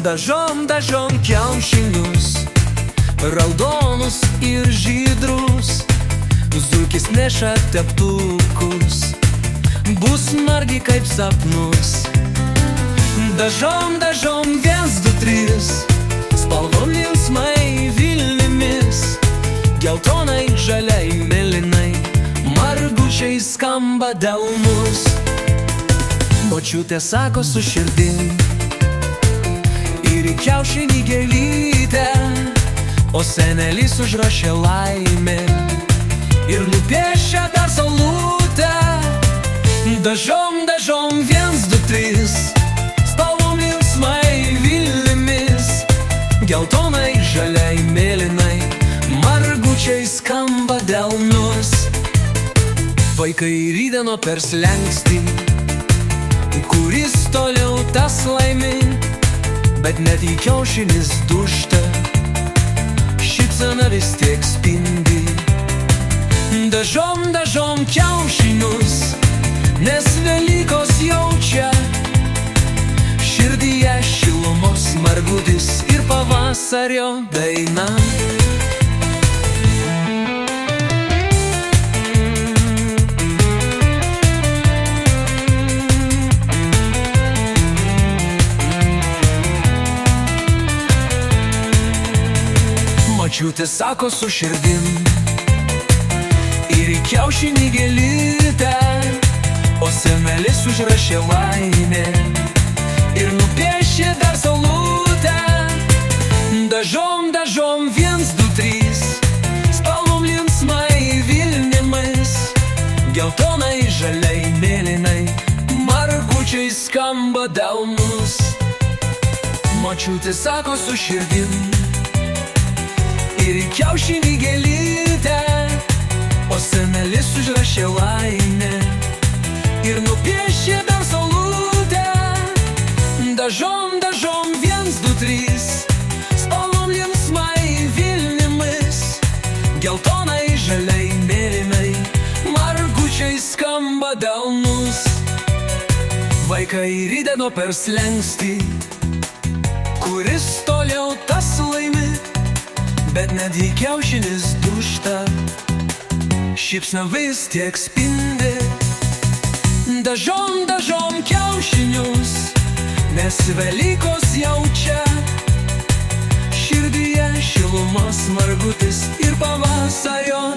Dažom kiaušinius, raudonus ir žydrus, zuikis neša teptukus, bus margi kaip sapnus. Dažom 1, 2, 3, spalvom linksmai Vilnimis, geltonai, žaliai, mėlynai, margučiai skamba delnus. Močiutė sako su širdim ir į kiaušinį gėlytę, o senelis užrašė laimę ir nupiešė dar saulutę. Dažom 1, 2, 3, spalvom linksmai Vilnimis, geltonai, žaliai, mėlynai, margučiai skamba delnus. Vaikai rydeno per slenkstį, kuris toliau tas laimi, bet net į kiaušinis dužta, šypsena vis tiek spindi. Dažom kiaušinius, nes Velykos jaučia, širdyje šilumos margutis ir pavasario daina. Močiutė sako su širdim ir į kiaušinį gėlytę, o senelis užrašė laimę ir nupiešė dar saulutę. Dažom 1, 2, 3, spalvom linksmai Vilnimis, geltonai, žaliai, mėlynai, margučiai skamba delnus. Močiutė sako su širdim ir į kiaušinį gėlytę, o senelis užrašė laimę ir nupiešė dar saulutę. Dažom 1, 2, 3, spalvom linksmai Vilnimis, geltonai, žaliai, mėlynai, margučiai skamba delnus. Vaikai rydeno per slenkstį, kuris toliau tas laimi, bet net į kiaušinis dužta, šypsna vis tiek spindi. Dažom kiaušinius, nes Velykos jaučia, širdyje šilumos margutis ir pavasario